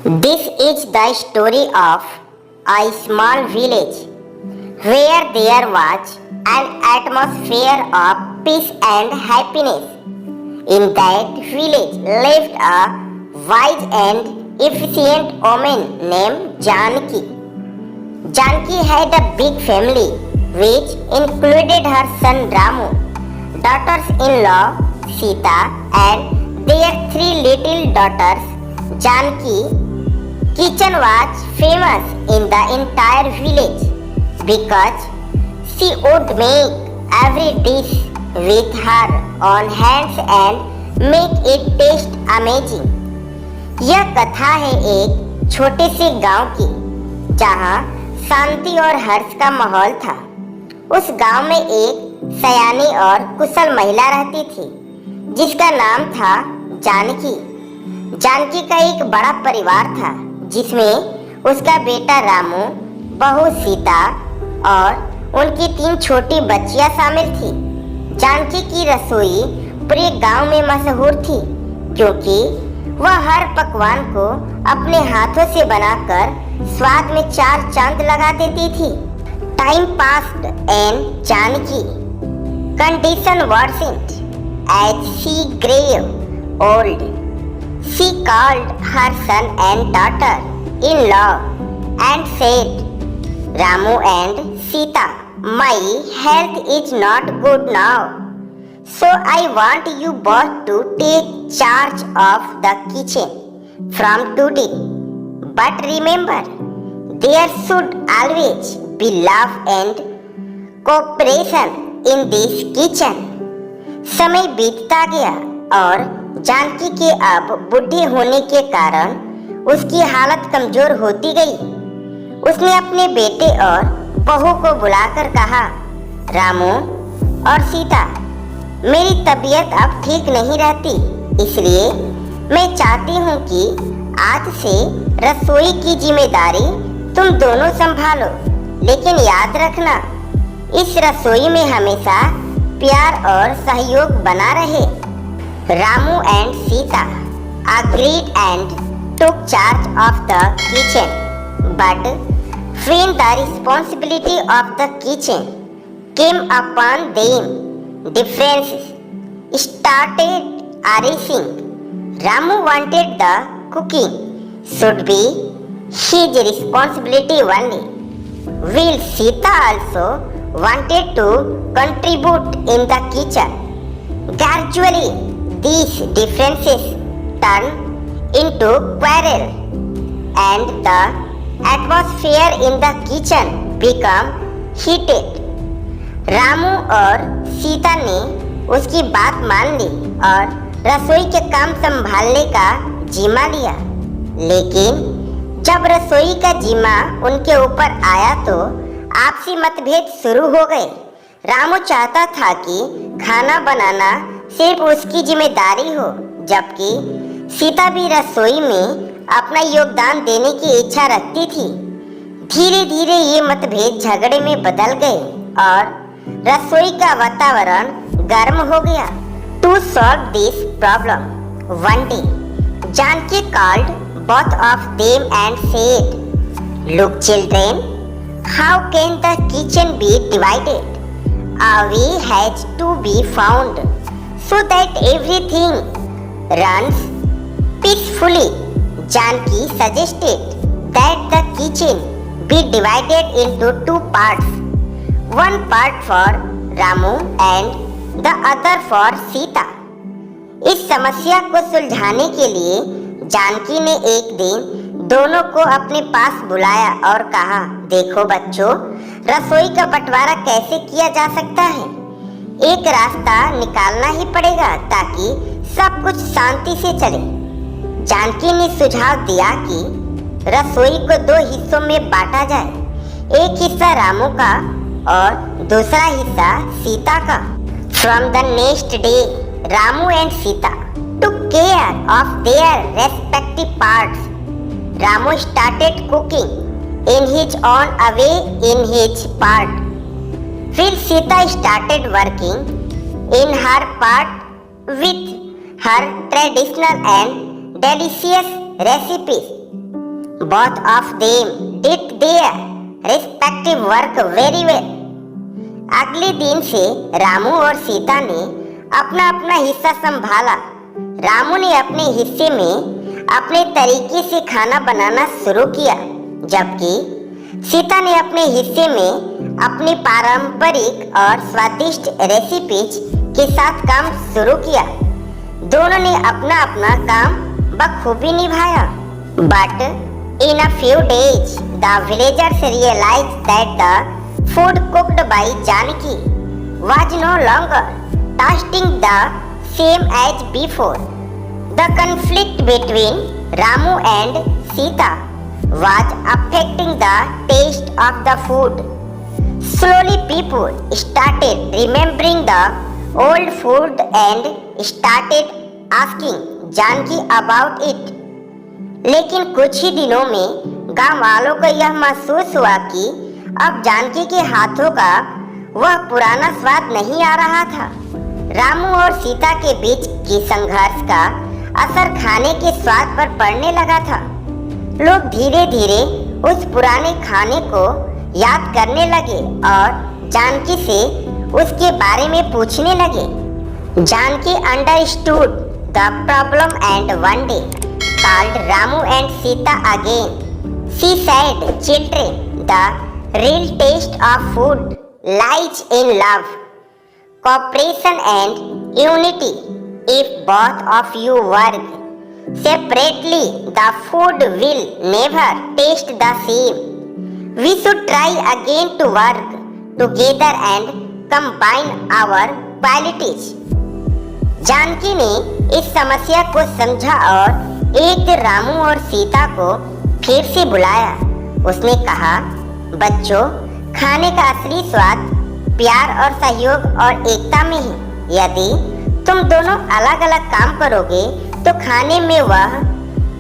This is the story of a small village where there was an atmosphere of peace and happiness. In that village lived a wise and efficient woman named Janaki. Janaki had a big family which included her son Ramu, daughters-in-law Sita and their three little daughters. Janaki kitchen was famous in the entire village because she would make every dish with her own hands and make it taste amazing. यह कथा है एक छोटे से गांव की जहां शांति और हर्ष का माहौल था। उस गांव में एक सयानी और कुशल महिला रहती थी जिसका नाम था जानकी। जानकी का एक बड़ा परिवार था जिसमें उसका बेटा रामू, बहू सीता और उनकी 3 छोटी बच्चियां शामिल थी। जानकी की रसोई पूरे गांव में मशहूर थी क्योंकि वह हर पकवान को अपने हाथों से बनाकर स्वाद में 4 चांद लगा देती थी। Time passed and Janaki condition worsened as she grew old. She called her son and daughter-in-law and said, Ramu and Sita, my health is not good now. So I want you both to take charge of the kitchen from today. But remember, there should always be love and cooperation in this kitchen. समय बीतता गया और जानकी के अब बूढ़े होने के कारण उसकी हालत कमजोर होती गई। उसने अपने बेटे और बहू को बुलाकर कहा, रामू और सीता, मेरी तबीयत अब ठीक नहीं रहती, इसलिए मैं चाहती हूँ कि आज से रसोई की जिम्मेदारी तुम दोनों संभालो। लेकिन याद रखना, इस रसोई में हमेशा प्यार और सहयोग बना रहे। Ramu and Sita agreed and took charge of the kitchen. But when the responsibility of the kitchen came upon them, differences started arising. Ramu wanted the cooking should be his responsibility only, while Sita also wanted to contribute in the kitchen. Gradually, these differences turned into quarrel and the atmosphere in the kitchen became heated. Ramu और सीता ने उसकी बात मान ली और रसोई के काम संभालने का जिम्मा लिया। लेकिन जब रसोई का जिम्मा उनके ऊपर आया तो आपसी मतभेद शुरू हो गए। रामू चाहता था कि खाना बनाना सिर्फ उसकी जिम्मेदारी हो, जबकि सीता भी रसोई में अपना योगदान देने की इच्छा रखती थी। धीरे धीरे ये मतभेद झगड़े में बदल गए और रसोई का वातावरण गर्म हो गया। To solve this problem, one day, Janki called both of them and said, Look children, how can the kitchen be divided? A way has to be found so that everything runs peacefully. Janki suggested that the kitchen be divided into 2 parts, one part for Ramu and the other for Sita. इस समस्या को सुलझाने के लिए जानकी ने एक दिन दोनों को अपने पास बुलाया और कहा, देखो बच्चों, रसोई का बंटवारा कैसे किया जा सकता है। एक रास्ता निकालना ही पड़ेगा ताकि सब कुछ शांति से चले। जानकी ने सुझाव दिया कि रसोई को 2 हिस्सों में बांटा जाए, एक हिस्सा रामू का और दूसरा हिस्सा सीता का। From the next day, Ramu and Sita took care of their respective parts. Ramu started cooking in his own way in his part, while Sita started working in her part with her traditional and delicious recipes. Both of them did their respective work very well. अगले दिन से रामू और सीता ने अपना अपना हिस्सा संभाला। रामू ने अपने हिस्से में अपने तरीके से खाना बनाना शुरू किया, जबकि सीता ने अपने हिस्से में अपनी पारंपरिक और स्वादिष्ट रेसिपीज के साथ काम शुरू किया। दोनों ने अपना अपना काम बखूबी निभाया। But in a few days, the villagers realized that the food cooked by Janaki was no longer tasting the same as before. The conflict between Ramu and Sita was affecting the taste of the food. Slowly people started remembering the old food and started asking Janaki about it. लेकिन कुछ ही दिनों में गांव वालों को यह महसूस हुआ कि अब जानकी के हाथों का वह पुराना स्वाद नहीं आ रहा था। रामू और सीता के बीच की संघर्ष का असर खाने के स्वाद पर पड़ने लगा था। लोग धीरे धीरे उस पुराने खाने को याद करने लगे और जानकी से उसके बारे में पूछने लगे। Janaki understood the problem and one day called Ramu and Sita again. She said, "Children, the real taste of food lies in love, cooperation and unity. If both of you work separately, the food will never taste the same. We should try again to work together and combine our qualities." Janaki ने इस समस्या को समझा और एक दिन रामू और सीता को फिर से बुलाया। उसने कहा, बच्चों, खाने का असली स्वाद प्यार और सहयोग और एकता में है। यदि तुम दोनों अलग अलग काम करोगे तो खाने में वह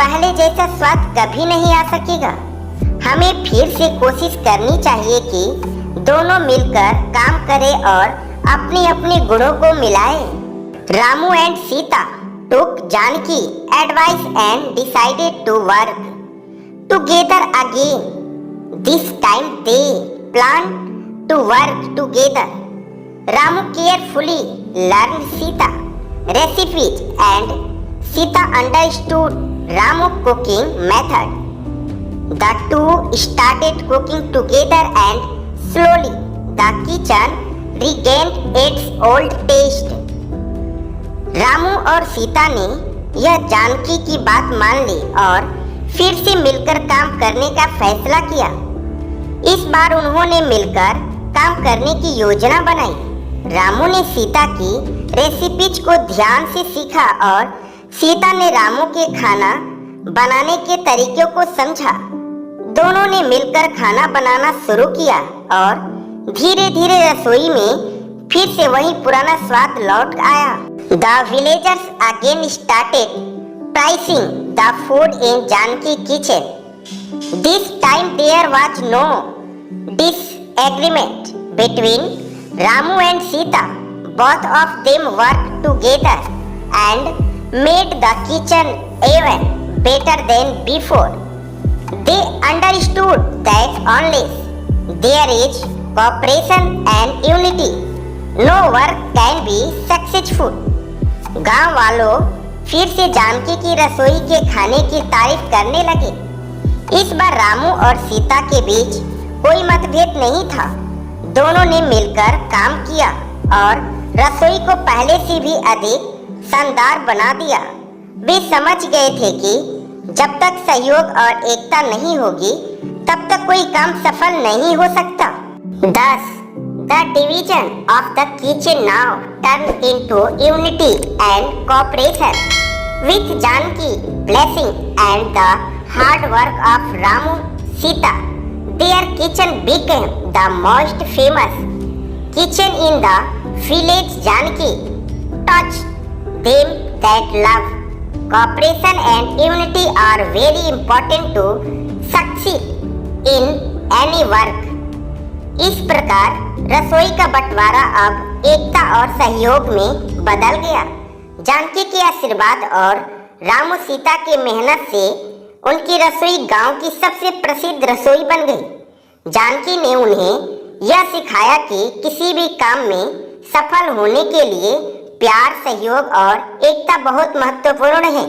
पहले जैसा स्वाद कभी नहीं आ सकेगा। हमें फिर से कोशिश करनी चाहिए कि दोनों मिलकर काम करें और अपने अपने गुणों को मिलाएं। Ramu and Sita took Janaki advice and decided to work together again. This time they planned to work together. Ramu carefully learned Sita recipes and Sita understood Ramu cooking method. The two started cooking together and slowly the kitchen regained its old taste. Ramu और सीता ने यह जानकी की बात मान ली और फिर से मिलकर काम करने का फैसला किया। इस बार उन्होंने मिलकर काम करने की योजना बनाई। रामू ने सीता की रेसिपीज को ध्यान से सीखा और सीता ने रामू के खाना बनाने के तरीकों को समझा। दोनों ने मिलकर खाना बनाना शुरू किया और धीरे धीरे रसोई में फिर से वही पुराना स्वाद लौट आया। The villagers again started pricing the food in Janaki kitchen. This time there was no disagreement between Ramu and Sita. Both of them worked together and made the kitchen even better than before. They understood that unless there is cooperation and unity, no work can be successful. गांव वालों फिर से जानकी की रसोई के खाने की तारीफ करने लगे। इस बार रामू और सीता के बीच कोई मतभेद नहीं था। दोनों ने मिलकर काम किया और रसोई को पहले से भी अधिक शानदार बना दिया। वे समझ गए थे कि जब तक सहयोग और एकता नहीं होगी तब तक कोई काम सफल नहीं हो सकता। 10. The division of the kitchen now turned into unity and cooperation. With Janaki blessing and the hard work of Ramu, Sita, their kitchen became the most famous kitchen in the village. Janaki taught them that love, cooperation and unity are very important to succeed in any work. इस प्रकार रसोई का बंटवारा अब एकता और सहयोग में बदल गया। जानकी के आशीर्वाद और रामू सीता की मेहनत से उनकी रसोई गांव की सबसे प्रसिद्ध रसोई बन गई। जानकी ने उन्हें यह सिखाया कि किसी भी काम में सफल होने के लिए प्यार, सहयोग और एकता बहुत महत्वपूर्ण है।